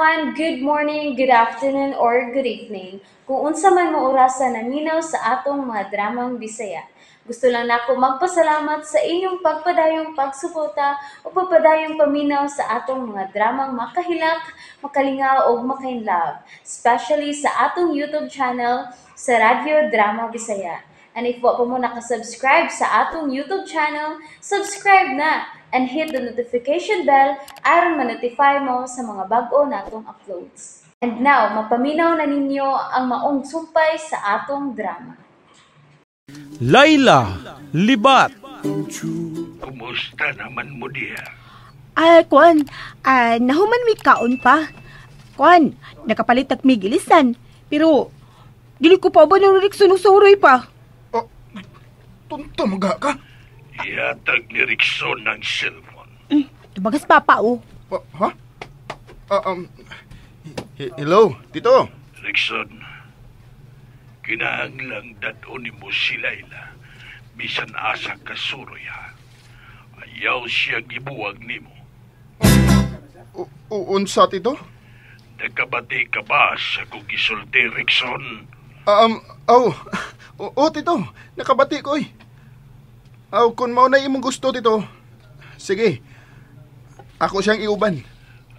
everyone, good morning, good afternoon, or good evening. Kung unsa man mo orasan naminaw sa atong mga dramang Bisaya. Gusto lang nako magpasalamat sa inyong pagpadayong pagsuporta o pagpadayong paminaw sa atong mga dramang makahilak, makalingaw o makainlove, especially sa atong YouTube channel sa Radyo Drama Bisaya. And if wa pa mo nakasubscribe sa atong YouTube channel, subscribe na and hit the notification bell aron ma-notify mo sa mga bag-o natong uploads. And now, mapaminaw na ninyo ang maong sumpay sa atong drama. Laila Libat. Kumusta naman mo diya? Kwan, nahuman mi kaon pa. Kwan, nakapalit ak mi gilisan. Pero, dili ko pa ba narurik sunusoroy pa? Tunta maga ka? Ihatag ni Rickson ng cellphone. Tumagas papa, oh. Ha? Hello, Tito. Rickson, kinahanglang dadon mo si Laila. Bisan asa kasuroy ha. Ayaw siya gibuwag nimo. Unsa, Tito? Nakabati ka ba sa kung gisulti, Rickson? Tito. Nakabati ko eh. Kung mao na imong gusto, Tito. Sige. Ako siyang iuban.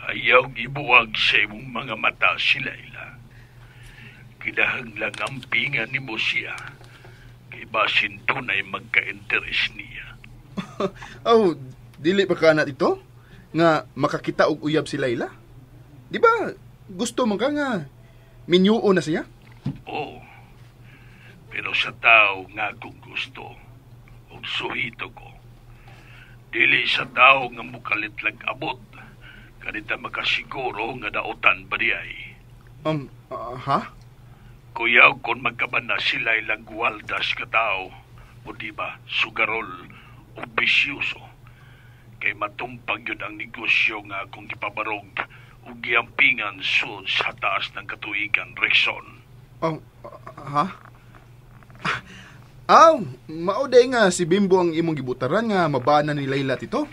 Ayaw gibuwag sa imong mga mata si Laila. Kinahanglang ampingan nimo siya. Kay basin tunay magka-interes niya. Dili pa ka na, Tito? Nga makakita og uyab si Laila? Di ba gusto man ka nga minyuo na siya? Oo. Pero sa tao nga kung gusto, o suhito ko, dili sa tao nga mukalit lang abot, kanita makasiguro nga daotan ba di ay. Ha? Kuyaw kung magkaban na sila ilang guwaldas ka tao, o di ba, sugarol o bisyuso, kay matumpag yun ang negosyo nga kung ipabarog o giampingan sud sa taas ng katuigan, Rickson. Ha? Mauday nga si Bimbo ang imong gibutaran nga mabana ni Laila, Tito.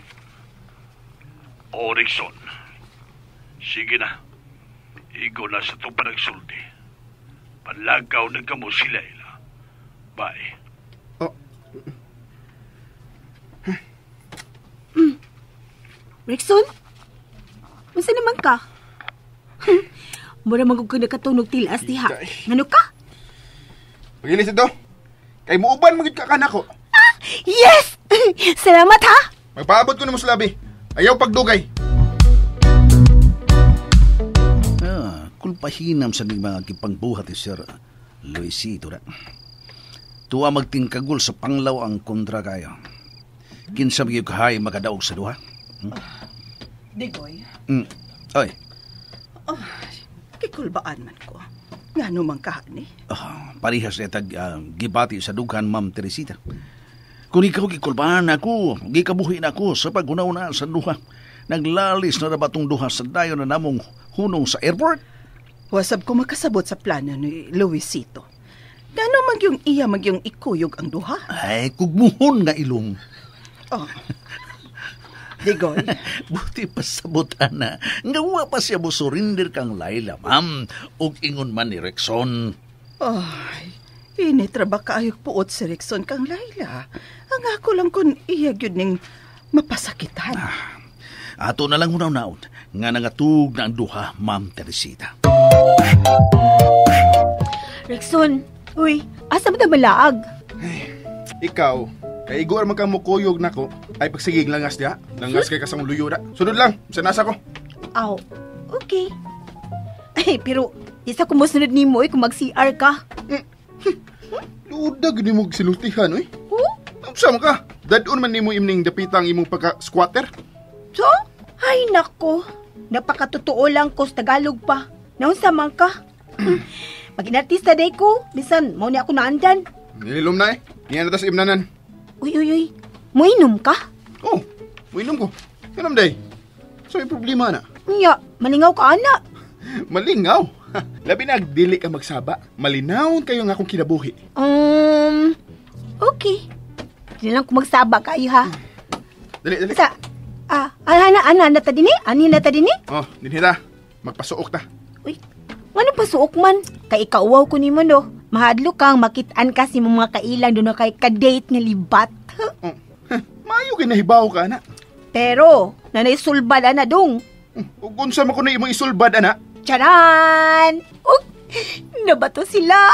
O, Rickson, sige na. Igo na sa itong panagsulti. Panlagaw na kamo si Laila. Bye. Rickson? Masa naman ka? Mura magug nakatunog tilas diha. Ngano ka? Pagilis ito. Kay muuban magid ka kanako. Yes! Salamat ha! Magpaabot ko na mo sa labi. Ayaw pagdugay. Kulpahinam sa mga kipangbuhat ni Sir Luisito na. Tuwa magtingkagul sa panglaw ang kontra kayo. Kinsa magyug kahay makadaog sa duha? Digoy? Oy. Kikulbaan man ko. Nga naman kahani? Parihas etag gibati sa dughan, Ma'am Teresita. Kung ikaw gikulbaan ako, gikabuhin ako sa paghunaw-na sa duha. Naglalis na batong duha sa dayon na namong hunong sa airport. Wasab ko makasabot sa plano ni Luisito. Gano magyong iya magyong ikuyog ang duha? Ay, kugmuhon nga ilong. Digoy? Buti pa sabutan na. Ngawa pa siya mo surrender kang Laila, ma'am. Ug ingon man ni Rickson. Ay, initraba kaayog puot si Rickson kang Laila. Ang ako lang kun iya gyud ning mapasakitan. Ato na lang hunaw-naon nga nangatug na ang duha, Ma'am Teresita. Rickson, uy, asa mo na malaag? Ikaw, kay igor man kang mukuyog nako, ay pagsigig langas diha. Langas kay kasang luyo da. Sunod lang, sanasa ko. Okay. Ay, pero isa ko mo sunod ni mo kung mag-CR ka. Luda gini mo sinultihan, oy. Sama ka, dadon man nimo imning dapitang imong pagka-squatter. So? Ay, nako. Napakatotoo lang ko sa Tagalog pa. Naunsa man ka? Mag-inartista day ko. Bisan, mau ni ako naandan. Nilom na eh. Niyan na tas imnanan. Uy. Muinom ka? Muinom ko. Ganam day. So, may problema na. Nya, malingaw ka, ana. Malingaw? Labi na dili ka magsaba. Malinaw kayo nga akong kinabuhi. Okay. Hindi lang ko magsaba kayo, ha? Dali. Ana na ta dini? Ani na ta dini? Dinhita. magpasuok ta. Uy, ano pa suok man? Kay ikauwaw ko nimo no. Mahadlo kang makitaan kasi mga kailang doon na kay ka-date nga libat. Oh, maayo kinahibaw ka, ana. Pero, nanay sulbad ana dong. Ug unsa man ko na imong isulbad, ana? Charan! Nabato sila.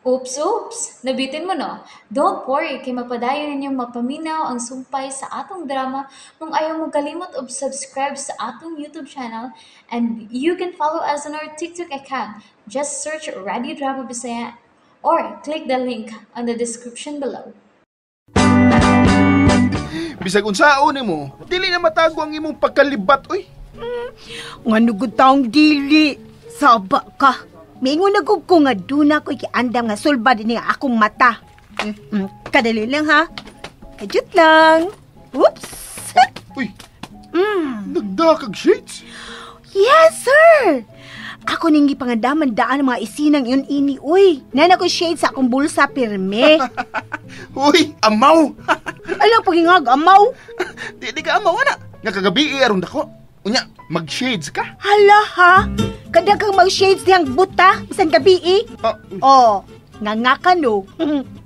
Oops! Nabitin mo no? Don't worry, kay mapadayon ninyong mapaminaw ang sumpay sa atong drama kung ayaw mo kalimot og subscribe sa atong YouTube channel and you can follow us on our TikTok account. Just search Radio Drama Bisaya or click the link on the description below. Bisag unsaon nimo, dili na matago ang imong pagkalibat, oy. Ngano gud taong dili. Saba ka. Mingon na ko nga duna ko ikiandam nga sulbad ni akong mata. Kadali lang ha. Kajut lang. Oops. Uy, nagdakag shades. Yes, sir. Ako ning gipangandaman daan mga isinang yun ini. Uy, nana ko shade sa akong bulsa pirme. Uy, amaw. Alang pagingag, amaw. Di ka amaw, ana. Nga kagabi aron dako. Unya, mag-shades ka. Hala ha. Kadagang mag-shades diyang buta. Isang gabi eh. Oh, nga ka no.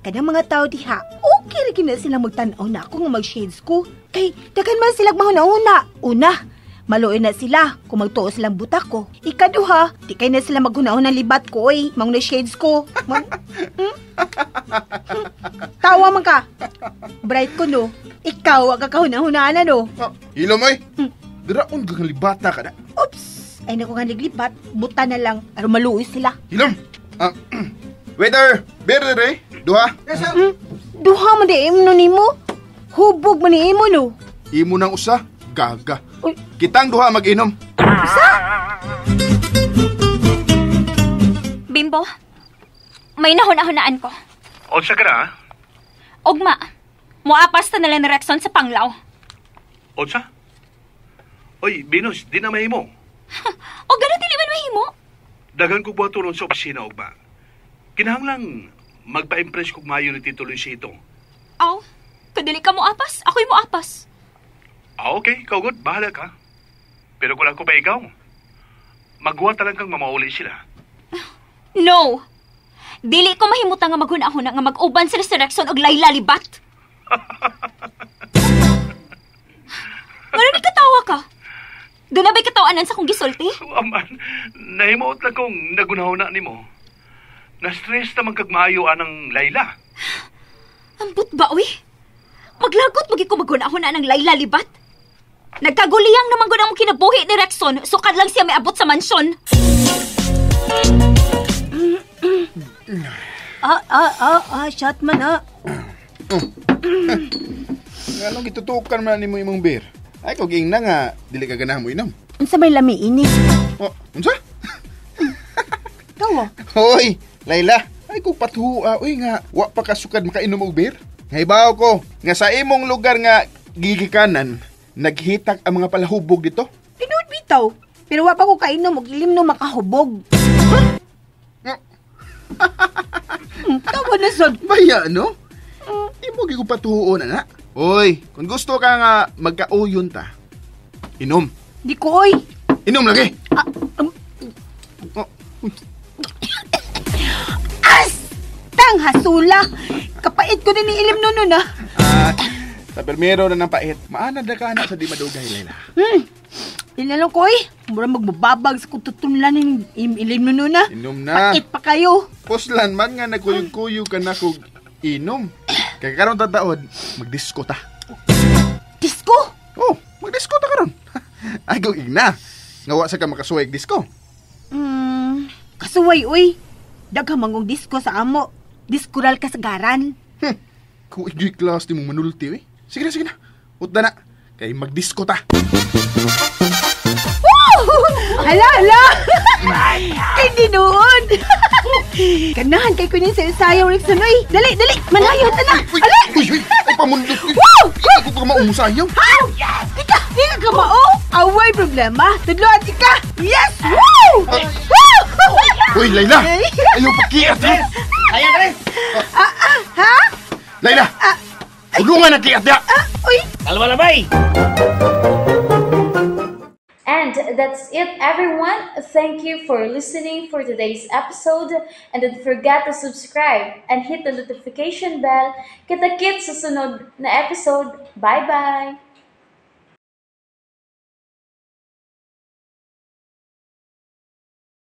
Kadang mga tao diha, okay rin na sila magtanaw na ako nga mag-shades ko. Kay, dagan man silang mahuna-una. Una, maluin na sila kung magtuo silang buta ko. Ikaduha, di kay na sila maghuna-una libat ko eh. Mang na shades ko. Tawa man ka. Bright ko no. Ikaw, ang kakahuna-hunaan na no. Hilom oy. Diraon kang libata ka na. Oops! Ay naku nga naglipat. Buta na lang. Pero maluoy sila. Hilom! Waiter! Beer re! Duha! Yes, sir! Duha man di imo ni mo. Hubog man ni imo no. Imo nang usa, gaga. Uy. Kitang duha mag-inom. Bimbo, may nahuna-hunaan ko. Unsa ka na? Ogma, muapas ta nila ni Rexon sa Panglaw. Unsa? Oy, Binus, di na mahimo. O ganun dili man mahimo? Dagan ko buhat ron sa opisina, Ugma. Kinahanglang magpa-impress kong mayo ni Tito Luisito. Aw, kadili ka muapas, ako'y muapas. Okay, ikaw good, bahala ka. Pero kung ako pa ikaw, magwa talang kang mamauli sila. No! Dili ko mahimutan nga maghuna-huna nga mag-uban sila sa Rexon og Layla libat. Ngano ni katawa ka? Doon na ba'y katawanan sa kong gisulti? Aman, nahimuot lang kong nagunahuna ni mo. Na-stress naman kagmaayo anang Layla. Ambot ba, uy? Maglagot magi ko maghuna-huna ng Layla libat. Nagkaguliyang naman ko na mong kinabuhi ni Rexon, sukad lang siya may abot sa mansyon. Shot man Anong gitutukan man ni mo imong beer? Ay, kung ging na nga, dili ka ganahan mo inom. Unsa may lami ini? Oh, unsa? Kawo. Hoy, Layla, ay kung patuha, uy nga, wa pa kasukad makainom og beer. Ngahibaw ko, nga sa imong lugar nga gigikanan, naghitak ang mga palahubog dito. Tinuod bitaw. Pero wa pa ko kainom og ilim no makahubog. Tawa na sad. Baya, no? Imo gi ko patuhuon, ana. Oy, kung gusto ka nga magkauyon ta, inom. Di ko oy. Inom lagi. Tang hasula. Kapait ko din ni ilim nun na. Sa permero na ng pait, maanad na ka na sa di madugay, Layla. Ilan lang ko oy. Mura magbababag sa kututunlan ng ilim nun na. Inom na. Pait pa kayo. Puslan man nga nagkuyog-kuyog ka na kog inom. Kaya karon tataod, magdisko ta. Disco? Oh, magdisko ta karon. Ay, kung igna. Ngawa sa ka makasuwag disko. Kasuway, uy. Daghang mangong disco sa amo. Diskural kasagaran. Kung igyo'y class di mong manulti, eh. Sige na. Utda na. Kaya magdisko ta. Hala! Kay dinuon. Ganahan kay kunin sa ensayo, Rexon, uy. Dali! Manayon ta na! Hala! Uy! Ay, pamundot. Wow! Hindi ko ka maumusayaw. Ika! Di ka mao! Away problema. Tudloan ka! Yes! Woo! Uy, Layla! Ayaw pakiat, ha? Ayaw ka rin! Ha? Layla! Tulungan na kiat niya! Uy! Kalma na, bay! And that's it, everyone. Thank you for listening for today's episode. And don't forget to subscribe and hit the notification bell. Kita-kits sa sunod na episode. Bye-bye!